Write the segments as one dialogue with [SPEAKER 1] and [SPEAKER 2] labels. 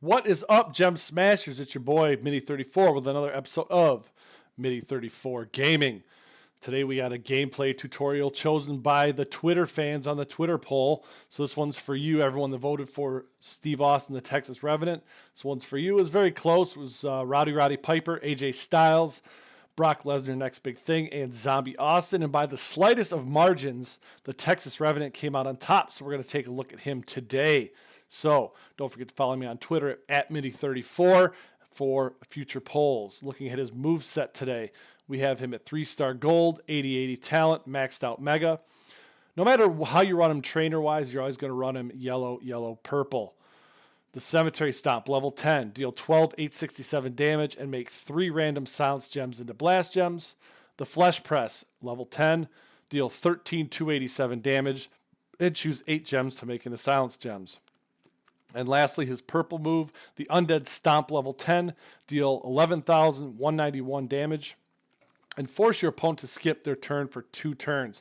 [SPEAKER 1] What is up, Gem Smashers? It's your boy, Mini34, with another episode of Mini34 Gaming. Today we got a gameplay tutorial chosen by the Twitter fans on the Twitter poll. So this one's for you, everyone that voted for Steve Austin, the Texas Revenant. This one's for you. It was very close. It was Roddy Piper, AJ Styles, Brock Lesnar, Next Big Thing, and Zombie Austin. And by the slightest of margins, the Texas Revenant came out on top. So we're going to take a look at him today. So don't forget to follow me on Twitter at Mini34 for future polls. Looking at his moveset today, we have him at 3-star gold, 80-80 talent, maxed out mega. No matter how you run him trainer-wise, you're always going to run him yellow, yellow, purple. The Cemetery Stomp, level 10, deal 12, 867 damage and make 3 random silence gems into blast gems. The Flesh Press, level 10, deal 13, 287 damage and choose 8 gems to make into silence gems. And lastly, his purple move, the Undead Stomp, level 10, deal 11,191 damage and force your opponent to skip their turn for 2 turns.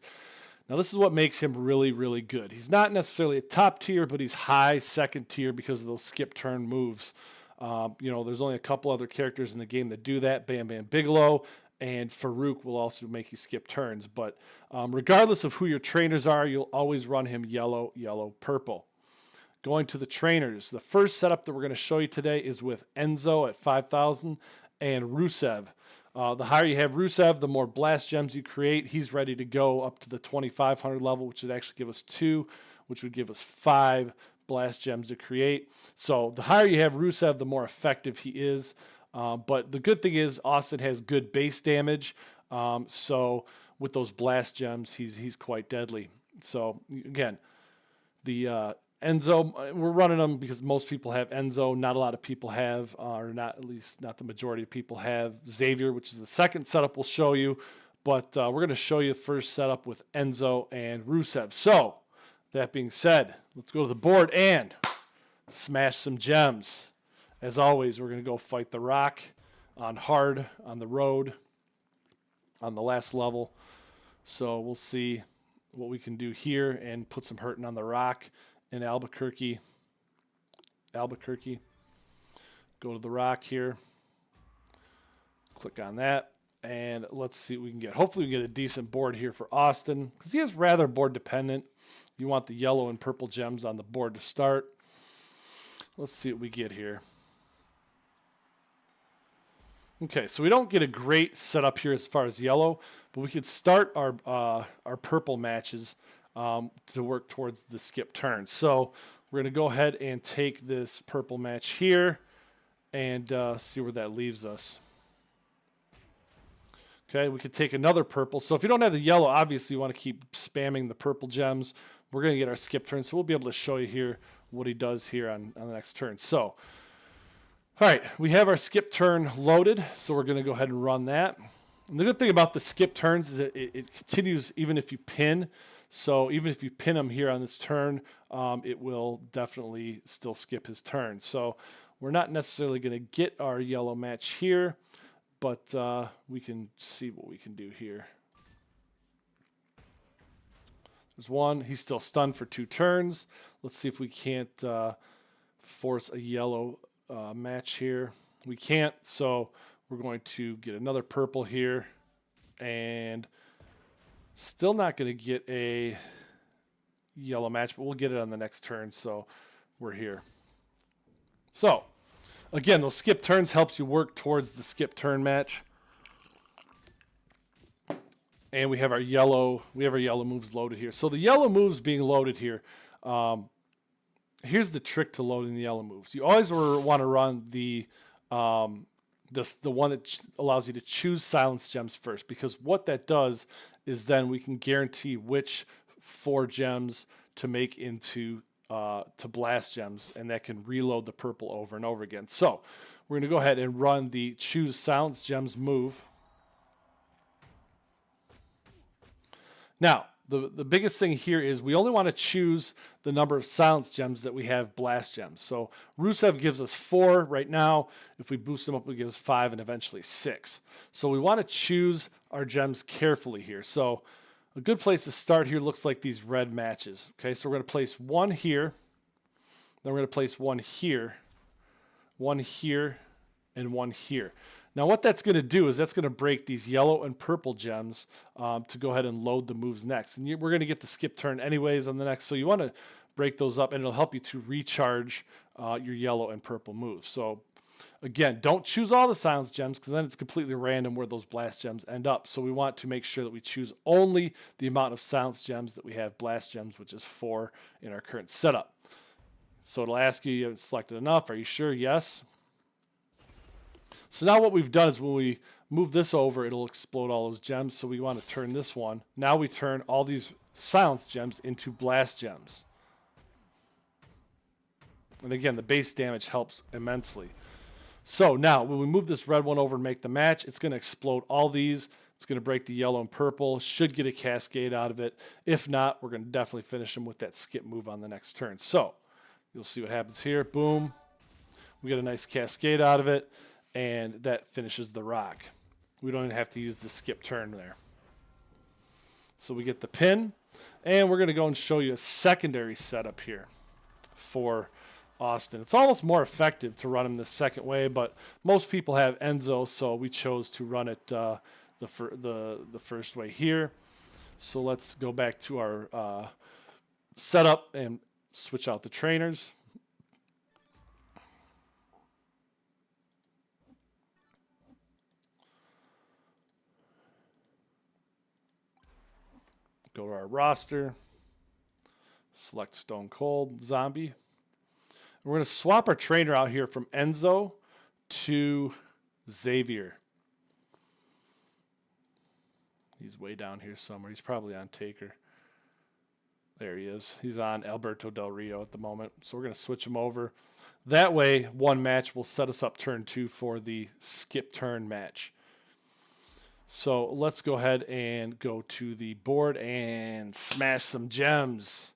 [SPEAKER 1] Now, this is what makes him really, really good. He's not necessarily a top tier, but he's high second tier because of those skip turn moves. There's only a couple other characters in the game that do that. Bam Bam Bigelow and Farouk will also make you skip turns. But regardless of who your trainers are, you'll always run him yellow, yellow, purple. Going to the trainers, the first setup that we're going to show you today is with Enzo at 5,000 and Rusev. The higher you have Rusev, the more blast gems you create. He's ready to go up to the 2,500 level, which would actually give us 2, which would give us 5 blast gems to create. So the higher you have Rusev, the more effective he is. But the good thing is Austin has good base damage. So with those blast gems, he's quite deadly. So again, the Enzo, we're running them because most people have Enzo. Not a lot of people have, or not at least not the majority of people have Xavier, which is the second setup we'll show you. But we're going to show you the first setup with Enzo and Rusev. So that being said, let's go to the board and smash some gems. As always, we're going to go fight the Rock on hard, on the road, on the last level. So we'll see what we can do here and put some hurting on the Rock. In Albuquerque. Go to the Rock here. Click on that. And let's see what we can get. Hopefully we can get a decent board here for Austin, because he is rather board dependent. You want the yellow and purple gems on the board to start. Let's see what we get here. Okay, so we don't get a great setup here as far as yellow, but we could start our purple matches to work towards the skip turn. So we're going to go ahead and take this purple match here and see where that leaves us. Okay, we could take another purple. So if you don't have the yellow, obviously you want to keep spamming the purple gems. We're going to get our skip turn, so we'll be able to show you here what he does here on the next turn. So, all right, we have our skip turn loaded, so we're going to go ahead and run that. And the good thing about the skip turns is that it continues even if you pin. So even if you pin him here on this turn, it will definitely still skip his turn. So we're not necessarily going to get our yellow match here, but we can see what we can do here. There's one. He's still stunned for 2 turns. Let's see if we can't force a yellow match here. We can't, so we're going to get another purple here and still not going to get a yellow match, but we'll get it on the next turn, so we're here. So, again, those skip turns helps you work towards the skip turn match. And we have our yellow moves loaded here. So the yellow moves being loaded here, here's the trick to loading the yellow moves. You always want to run the one that allows you to choose silence gems first, because what that does is then we can guarantee which 4 gems to make into to blast gems, and that can reload the purple over and over again. So we're going to go ahead and run the choose silence gems move. Now, the biggest thing here is we only want to choose the number of silence gems that we have blast gems. So Rusev gives us 4 right now. If we boost them up, it gives 5 and eventually 6. So we want to choose our gems carefully here. So a good place to start here looks like these red matches. Okay, so we're going to place 1 here. Then we're going to place 1 here. one here, and one here. Now what that's going to do is that's going to break these yellow and purple gems to go ahead and load the moves next. And we're going to get the skip turn anyways on the next, so you want to break those up, and it'll help you to recharge your yellow and purple moves. So again, don't choose all the silence gems, because then it's completely random where those blast gems end up. So we want to make sure that we choose only the amount of silence gems that we have blast gems, which is 4 in our current setup. So it'll ask you, you haven't selected enough. Are you sure? Yes. So now what we've done is when we move this over, it'll explode all those gems. So we want to turn this one. Now we turn all these silence gems into blast gems. And again, the base damage helps immensely. So now when we move this red one over and make the match, it's going to explode all these. It's going to break the yellow and purple. Should get a cascade out of it. If not, we're going to definitely finish them with that skip move on the next turn. So you'll see what happens here. Boom. We get a nice cascade out of it. And that finishes the rock. We don't even have to use the skip turn there. So we get the pin. And we're going to go and show you a secondary setup here for Austin. It's almost more effective to run him the second way, but most people have Enzo, so we chose to run it the first way here. So let's go back to our setup and switch out the trainers. Go to our roster, select Stone Cold Zombie. We're going to swap our trainer out here from Enzo to Xavier. He's way down here somewhere. He's probably on Taker. There he is. He's on Alberto Del Rio at the moment. So we're going to switch him over. That way, one match will set us up turn 2 for the skip turn match. So let's go ahead and go to the board and smash some gems.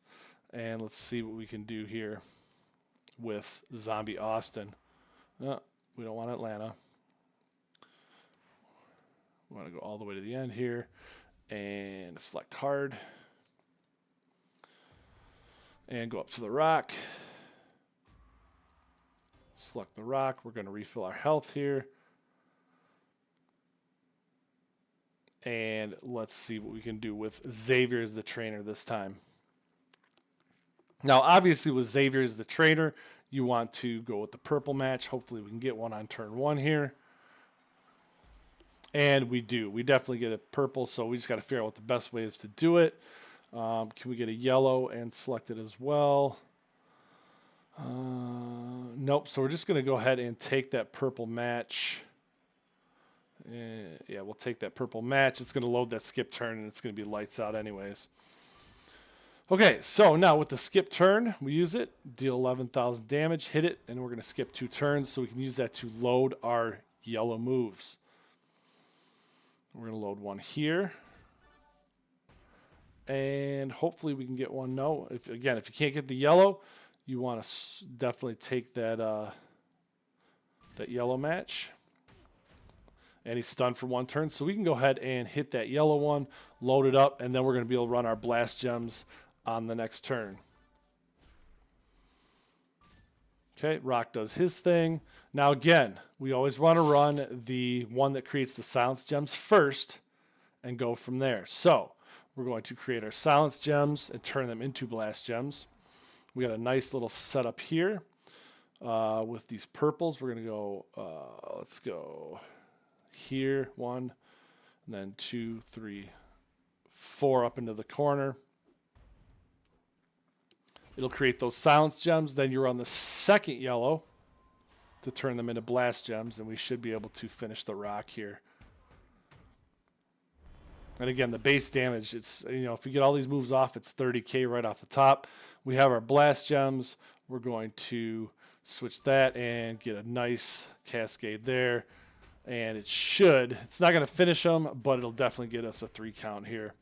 [SPEAKER 1] And let's see what we can do here with Zombie Austin. We don't want Atlanta. We want to go all the way to the end here and select hard. And go up to the rock. Select the rock. We're going to refill our health here. And let's see what we can do with Xavier as the trainer this time. Now, obviously, with Xavier as the trainer, you want to go with the purple match. Hopefully, we can get one on turn 1 here. And we do. We definitely get a purple, so we just got to figure out what the best way is to do it. Can we get a yellow and select it as well? Nope. So we're just going to go ahead and take that purple match. Yeah, we'll take that purple match. It's going to load that skip turn, and it's going to be lights out anyways. Okay, so now with the skip turn, we use it, deal 11,000 damage, hit it, and we're going to skip 2 turns so we can use that to load our yellow moves. We're going to load one here. And hopefully we can get one. No, if you can't get the yellow, you want to definitely take that that yellow match. And he's stunned for 1 turn. So we can go ahead and hit that yellow one, load it up, and then we're going to be able to run our blast gems on the next turn. Okay, Rock does his thing. Now again, we always want to run the one that creates the silence gems first and go from there. So we're going to create our silence gems and turn them into blast gems. We got a nice little setup here with these purples. We're going to go, let's go here, 1, and then 2, 3, 4 up into the corner. It'll create those silence gems. Then you're on the second yellow to turn them into blast gems, and we should be able to finish the rock here. And again, the base damage, it's, if you get all these moves off, it's 30k right off the top. We have our blast gems. We're going to switch that and get a nice cascade there. And it's not going to finish them, but it'll definitely get us a 3 count here.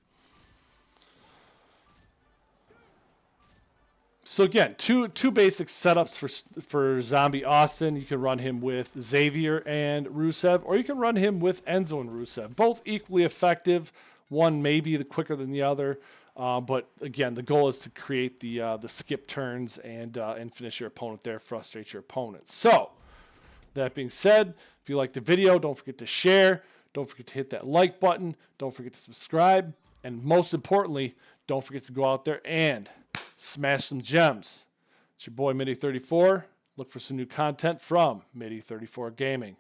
[SPEAKER 1] So again, two basic setups for Zombie Austin. You can run him with Xavier and Rusev, or you can run him with Enzo and Rusev. Both equally effective. One may be quicker than the other, but again, the goal is to create the skip turns and finish your opponent there, frustrate your opponent. So That being said, if you like the video, don't forget to share. Don't forget to hit that like button. Don't forget to subscribe. And most importantly, don't forget to go out there and smash some gems. It's your boy, Midi34. Look for some new content from Midi34 Gaming.